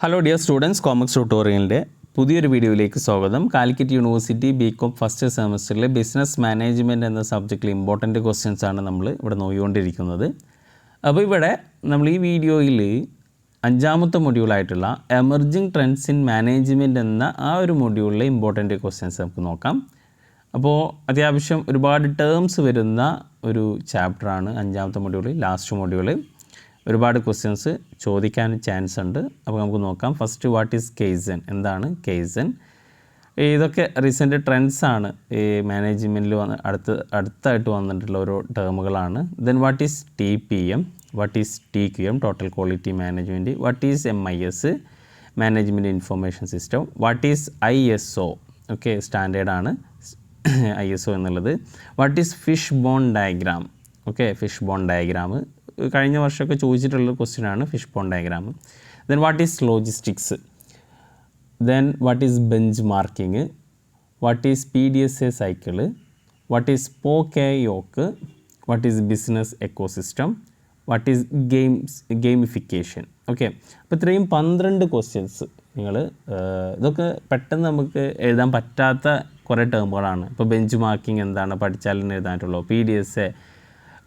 Hello dear students, കോമക്സ് ട്യൂട്ടോറിയലിൻ്റെ പുതിയൊരു വീഡിയോയിലേക്ക് സ്വാഗതം. കാലിക്കറ്റ് യൂണിവേഴ്സിറ്റി ബികോം ഫസ്റ്റ് സെമസ്റ്ററിലെ ബിസിനസ് മാനേജ്മെൻറ്റ് എന്ന സബ്ജക്റ്റിൽ ഇമ്പോർട്ടൻറ്റ് ക്വസ്റ്റ്യൻസ് ആണ് നമ്മൾ ഇവിടെ നോക്കിക്കൊണ്ടിരിക്കുന്നത്. അപ്പോൾ ഇവിടെ നമ്മൾ ഈ വീഡിയോയിൽ അഞ്ചാമത്തെ മൊഡ്യൂളായിട്ടുള്ള എമർജിങ് ട്രെൻഡ്സ് ഇൻ മാനേജ്മെൻറ്റ് എന്ന ആ ഒരു മൊഡ്യൂളിലെ ഇമ്പോർട്ടൻറ്റ് ക്വസ്റ്റ്യൻസ് നമുക്ക് നോക്കാം. അപ്പോൾ അത്യാവശ്യം ഒരുപാട് ടേംസ് വരുന്ന ഒരു ചാപ്റ്ററാണ് അഞ്ചാമത്തെ മൊഡ്യൂൾ, ലാസ്റ്റ് മൊഡ്യൂൾ. ഒരുപാട് ക്വസ്റ്റ്യൻസ് ചോദിക്കാൻ ചാൻസ് ഉണ്ട്. അപ്പോൾ നമുക്ക് നോക്കാം. First, what is kaizen? എന്താണ് കെയ്സൺ? ഇതൊക്കെ റീസെൻറ്റ് ട്രെൻഡ്സാണ് ഈ മാനേജ്മെൻറ്റിൽ അടുത്തായിട്ട് വന്നിട്ടുള്ള ഓരോ ടേമുകളാണ്. Then what is TPM? What is TQM? Total quality management. What is MIS? Management information system. What is ISO? Okay, സ്റ്റാൻഡേർഡാണ് ISO എന്നുള്ളത്. What is fish bone diagram? Okay, fish bone diagram കഴിഞ്ഞ വർഷമൊക്കെ ചോദിച്ചിട്ടുള്ള ക്വസ്റ്റ്യനാണ് fish bone diagram. Then what is logistics? Then what is benchmarking? What is PDSA cycle? What is pokayoke? What is business ecosystem? What is gamification? Okay, അപ്പോൾ ഇത്രയും 12 questions നിങ്ങൾ ഇതൊക്കെ പെട്ടെന്ന് നമുക്ക് എഴുതാൻ പറ്റാത്ത കുറേ ടേമുകളാണ്. ഇപ്പോൾ ബെഞ്ച് മാർക്കിംഗ് എന്താണ് പഠിച്ചാലും എഴുതാനായിട്ടുള്ളൂ. PDSA.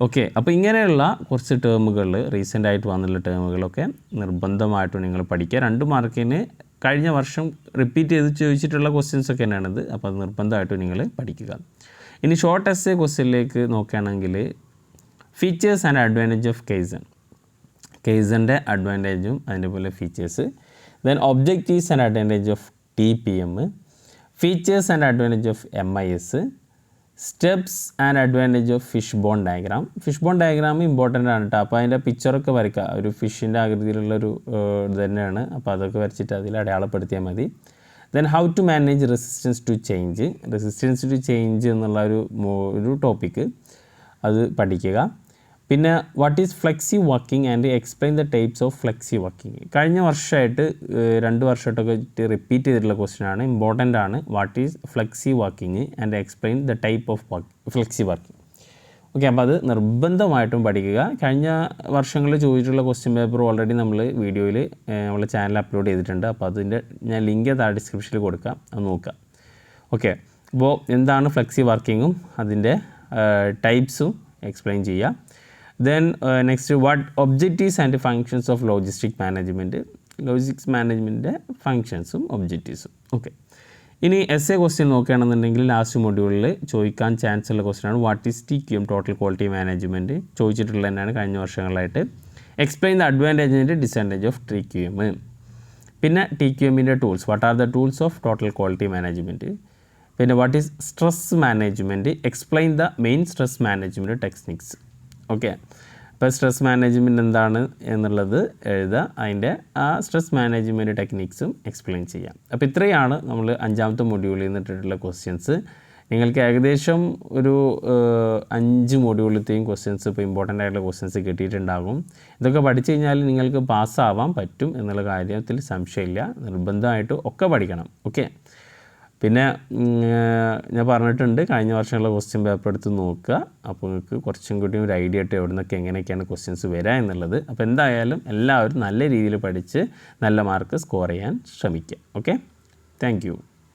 ഓക്കെ, അപ്പോൾ ഇങ്ങനെയുള്ള കുറച്ച് ടേമുകൾ, റീസെൻ്റായിട്ട് വന്നിട്ടുള്ള ടേമുകളൊക്കെ നിർബന്ധമായിട്ടും നിങ്ങൾ പഠിക്കുക. 2 മാർക്കിന് കഴിഞ്ഞ വർഷം റിപ്പീറ്റ് ചെയ്ത് ചോദിച്ചിട്ടുള്ള ക്വസ്റ്റ്യൻസൊക്കെ തന്നെയാണിത്. അപ്പോൾ അത് നിർബന്ധമായിട്ടും നിങ്ങൾ പഠിക്കുക. ഇനി ഷോർട്ട് എസ്സേ ക്വസ്റ്റ്യനിലേക്ക് നോക്കുകയാണെങ്കിൽ features and advantage of kaizen. കെയ്സൻ്റെ അഡ്വാൻറ്റേജും അതിൻ്റെ പോലെ features. Then objectives and advantage of TPM. Features and advantage of MIS. Steps and advantage of fish bone diagram. Fish bone diagram important ആണ് കേട്ടോ. അപ്പോൾ അതിൻ്റെ പിക്ചറൊക്കെ വരയ്ക്കുക. ഒരു ഫിഷിൻ്റെ ആകൃതിയിലുള്ളൊരു ഇത് തന്നെയാണ്. അപ്പോൾ അതൊക്കെ വരച്ചിട്ട് അതിൽ അടയാളപ്പെടുത്തിയാൽ മതി. Then how to manage resistance to change. Resistance to change എന്നുള്ള ഒരു ടോപ്പിക്ക് അത് പഠിക്കുക. പിന്നെ what is flexi working and explain the types of flexi working. കഴിഞ്ഞ വർഷമായിട്ട് 2 വർഷമായിട്ടൊക്കെ റിപ്പീറ്റ് ചെയ്തിട്ടുള്ള ക്വസ്റ്റ്യനാണ്, ഇമ്പോർട്ടൻ്റ് ആണ്. What is flexi working and explain the type of flexi working. Okay, അപ്പോൾ അത് നിർബന്ധമായിട്ടും പഠിക്കുക. കഴിഞ്ഞ വർഷങ്ങളിൽ ചോദിച്ചിട്ടുള്ള ക്വസ്റ്റ്യൻ പേപ്പർ ഓൾറെഡി നമ്മൾ വീഡിയോയിൽ നമ്മളെ ചാനൽ അപ്ലോഡ് ചെയ്തിട്ടുണ്ട്. അപ്പോൾ അതിൻ്റെ ഞാൻ ലിങ്ക് താഴെ ഡിസ്ക്രിപ്ഷനിൽ കൊടുക്കാം, അത് നോക്കുക. ഓക്കെ, അപ്പോൾ എന്താണ് ഫ്ലെക്സി വർക്കിങ്ങും അതിൻ്റെ ടൈപ്സും എക്സ്പ്ലെയിൻ ചെയ്യുക. Then next, what objectives and functions of logistic management. Logistics മാനേജ്മെൻറ്റിൻ്റെ ഫങ്ഷൻസും ഒബ്ജക്റ്റീവ്സും. ഓക്കെ, ഇനി എസ്സേ ക്വസ്റ്റ്യൻ നോക്കുകയാണെന്നുണ്ടെങ്കിൽ ലാസ്റ്റ് മൊഡ്യൂളിൽ ചോദിക്കാൻ ചാൻസ് ഉള്ള ക്വസ്റ്റ്യനാണ് what is TQM? Total quality management. ചോദിച്ചിട്ടുള്ളത് തന്നെയാണ് കഴിഞ്ഞ വർഷങ്ങളായിട്ട്. Explain the advantage and disadvantage of TQM. പിന്നെ TQMൻ്റെ tools. What are the tools of total quality management. പിന്നെ what is stress management. Explain the main stress management techniques. Okay, അപ്പോൾ stress management എന്താണ് എന്നുള്ളത് എഴുതുക, അതിൻ്റെ ആ സ്ട്രെസ് മാനേജ്മെൻറ്റ് ടെക്നിക്സും എക്സ്പ്ലെയിൻ ചെയ്യാം. അപ്പോൾ ഇത്രയാണ് നമ്മൾ 5ാമത്തെ മൊഡ്യൂളിൽ നിന്നിട്ടുള്ള ക്വസ്റ്റ്യൻസ്. നിങ്ങൾക്ക് ഏകദേശം ഒരു 5 മൊഡ്യൂളിലത്തെയും ക്വസ്റ്റ്യൻസ് ഇപ്പോൾ ഇമ്പോർട്ടൻ്റ് ആയിട്ടുള്ള ക്വസ്റ്റ്യൻസ് കിട്ടിയിട്ടുണ്ടാകും. ഇതൊക്കെ പഠിച്ചു കഴിഞ്ഞാൽ നിങ്ങൾക്ക് പാസ്സാവാൻ പറ്റും എന്നുള്ള കാര്യത്തിൽ സംശയമില്ല. നിർബന്ധമായിട്ടും ഒക്കെ പഠിക്കണം. ഓക്കെ, പിന്നെ ഞാൻ പറഞ്ഞിട്ടുണ്ട് കഴിഞ്ഞ വർഷമുള്ള ക്വസ്റ്റ്യൻ പേപ്പർ എടുത്ത് നോക്കുക. അപ്പോൾ നിങ്ങൾക്ക് കുറച്ചും കൂടി ഒരു ഐഡിയ ആയിട്ട് എവിടെ നിന്നൊക്കെ എങ്ങനെയൊക്കെയാണ് ക്വസ്റ്റ്യൻസ് വരിക എന്നുള്ളത്. അപ്പോൾ എന്തായാലും എല്ലാവരും നല്ല രീതിയിൽ പഠിച്ച് നല്ല മാർക്ക് സ്കോർ ചെയ്യാൻ ശ്രമിക്കുക. Okay, thank you.